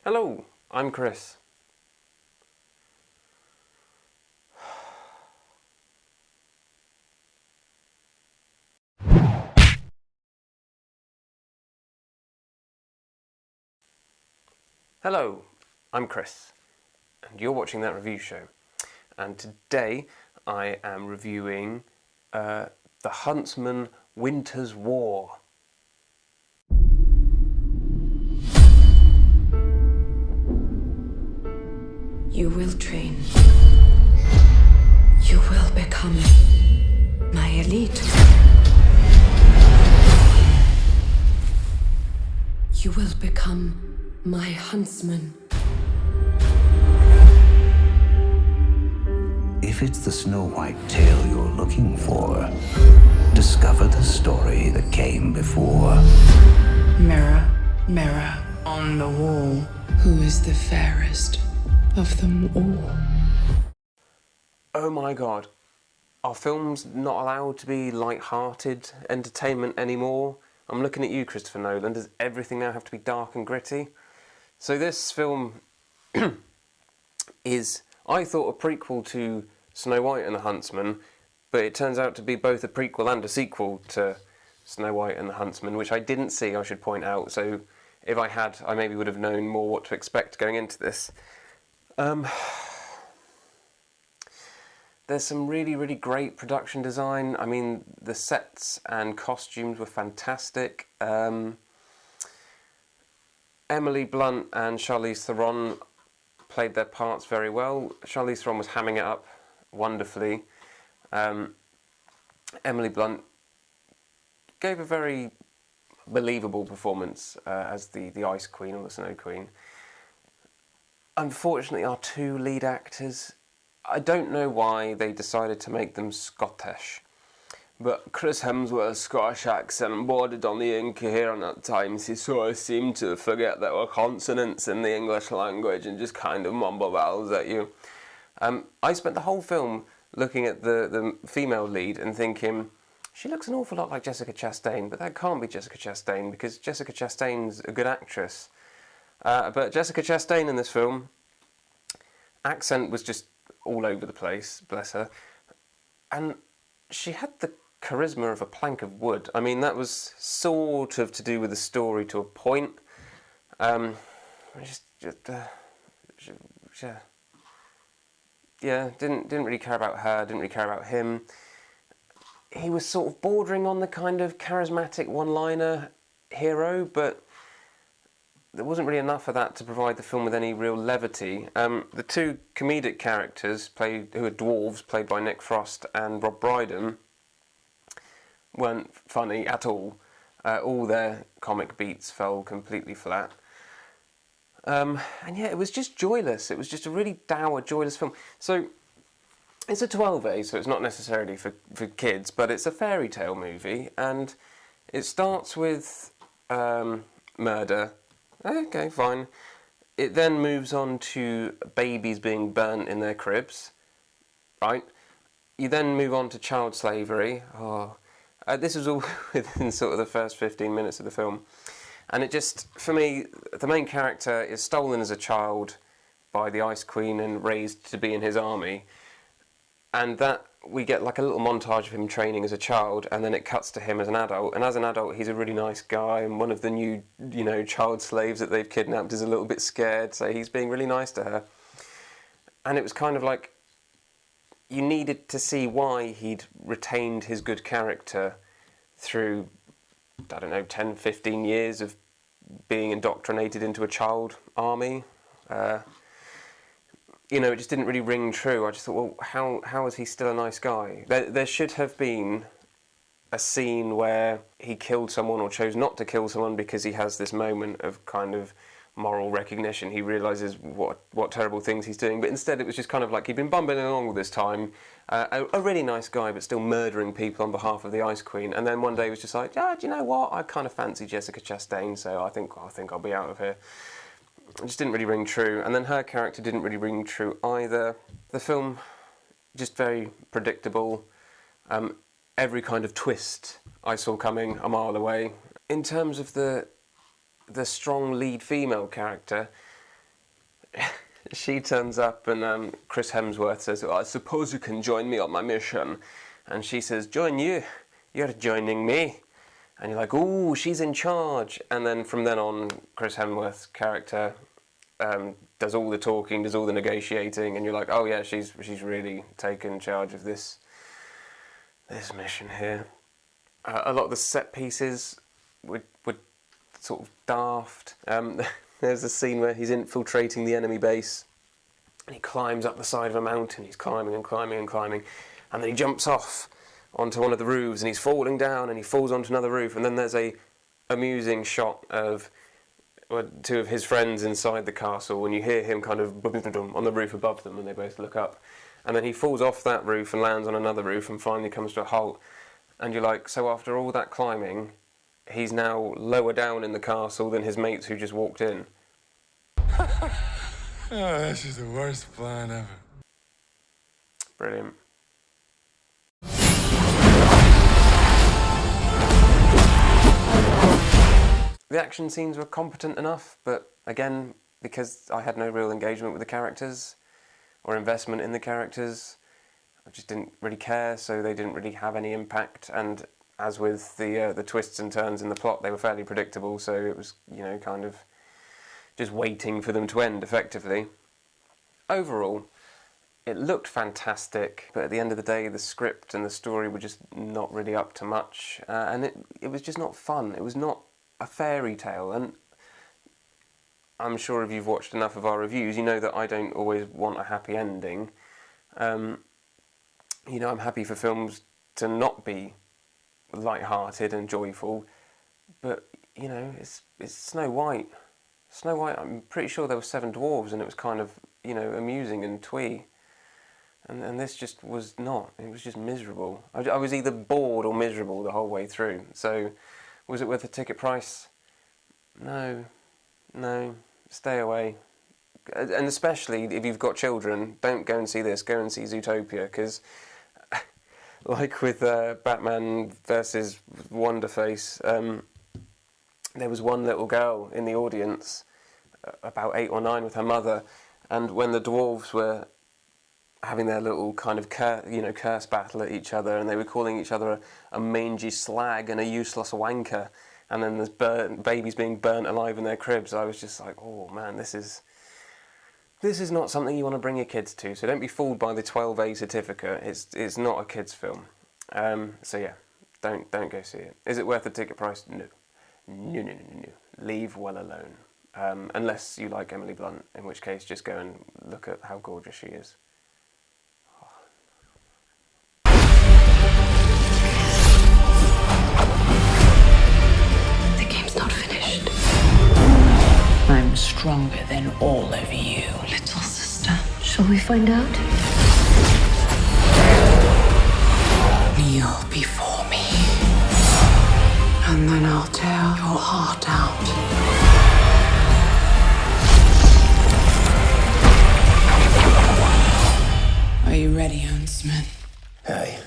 Hello, I'm Chris. Hello, I'm Chris, and you're watching That Review Show. And today I am reviewing The Huntsman Winter's War. You will train. You will become my elite. You will become my huntsman. If it's the Snow White tale you're looking for, discover the story that came before. Mirror, mirror on the wall, who is the fairest of them all? Oh my god, are films not allowed to be light-hearted entertainment anymore? I'm looking at you, Christopher Nolan. Does everything now have to be dark and gritty? So this film is, I thought, a prequel to Snow White and the Huntsman, but it turns out to be both a prequel and a sequel to Snow White and the Huntsman, which I didn't see, I should point out, so if I had, I maybe would have known more what to expect going into this. There's some really, really great production design. I mean, the sets and costumes were fantastic. Emily Blunt and Charlize Theron played their parts very well. Charlize Theron was hamming it up wonderfully. Emily Blunt gave a very believable performance as the Ice Queen or the Snow Queen. Unfortunately, our two lead actors, I don't know why they decided to make them Scottish, but Chris Hemsworth's Scottish accent bordered on the incoherent at times. He sort of seemed to forget there were consonants in the English language and just kind of mumble vowels at you. I spent the whole film looking at the female lead and thinking, she looks an awful lot like Jessica Chastain, but that can't be Jessica Chastain because Jessica Chastain's a good actress. But Jessica Chastain in this film, accent was just all over the place, bless her. And she had the charisma of a plank of wood. I mean, that was sort of to do with the story to a point. Didn't really care about her, didn't really care about him. He was sort of bordering on the kind of charismatic one-liner hero, but there wasn't really enough of that to provide the film with any real levity. The two comedic characters, who are dwarves, played by Nick Frost and Rob Brydon, weren't funny at all. All their comic beats fell completely flat. And yeah, it was just joyless. It was just a really dour, joyless film. So it's a 12A, so it's not necessarily for kids, but it's a fairy tale movie, and it starts with murder. Okay, fine. It then moves on to babies being burnt in their cribs, right? You then move on to child slavery. This was all within sort of the first 15 minutes of the film. And it just, for me, the main character is stolen as a child by the Ice Queen and raised to be in his army. And that, we get like a little montage of him training as a child, and then it cuts to him as an adult. And as an adult, he's a really nice guy, and one of the new, child slaves that they've kidnapped is a little bit scared, so he's being really nice to her. And it was kind of like, you needed to see why he'd retained his good character through, 10, 15 years of being indoctrinated into a child army. It just didn't really ring true. I just thought, well, how is he still a nice guy? There should have been a scene where he killed someone or chose not to kill someone because he has this moment of kind of moral recognition. He realises what terrible things he's doing, but instead it was just kind of like he'd been bumbling along all this time, a really nice guy, but still murdering people on behalf of the Ice Queen. And then one day he was just like, do you know what? I kind of fancy Jessica Chastain, so I think I'll be out of here. It just didn't really ring true. And then her character didn't really ring true either. The film, just very predictable. Every kind of twist I saw coming a mile away. In terms of the strong lead female character, she turns up and Chris Hemsworth says, "I suppose you can join me on my mission." And she says, "Join you? You're joining me." And you're like, "Ooh, she's in charge." And then from then on, Chris Hemsworth's character does all the talking, does all the negotiating, and you're like, "Oh yeah, she's really taken charge of this mission here." A lot of the set pieces would sort of daft. There's a scene where he's infiltrating the enemy base, and he climbs up the side of a mountain. He's climbing and climbing and climbing, and then he jumps off onto one of the roofs, and he's falling down, and he falls onto another roof, and then there's a amusing shot of two of his friends inside the castle, and you hear him kind of on the roof above them, and they both look up, and then he falls off that roof and lands on another roof, and finally comes to a halt, and you're like, so after all that climbing, he's now lower down in the castle than his mates who just walked in. Oh, that's just the worst plan ever. Brilliant. The action scenes were competent enough, but again, because I had no real engagement with the characters or investment in the characters, I just didn't really care, so they didn't really have any impact. And as with the twists and turns in the plot, they were fairly predictable, so it was, kind of just waiting for them to end, effectively. Overall, it looked fantastic, but at the end of the day, the script and the story were just not really up to much, and it was just not fun. It was not a fairy tale, and I'm sure if you've watched enough of our reviews, you know that I don't always want a happy ending. I'm happy for films to not be light-hearted and joyful, but it's Snow White. Snow White, I'm pretty sure there were 7 dwarves, and it was kind of amusing and twee, and this just was not. It was just miserable. I was either bored or miserable the whole way through. So, was it worth the ticket price? No, stay away. And especially if you've got children, don't go and see this. Go and see Zootopia, because like with Batman versus Wonderface, there was one little girl in the audience, about 8 or 9, with her mother, and when the dwarves were having their little kind of curse battle at each other, and they were calling each other a mangy slag and a useless wanker, and then there's babies being burnt alive in their cribs, I was just like, oh man, this is not something you want to bring your kids to, so don't be fooled by the 12A certificate. It's not a kids' film. So yeah, don't go see it. Is it worth the ticket price? No. Leave well alone. Unless you like Emily Blunt, in which case just go and look at how gorgeous she is. The game's not finished. I'm stronger than all of you, little sister. Shall we find out? Kneel before me, and then I'll tear your heart out. Are you ready, Huntsman? Hey.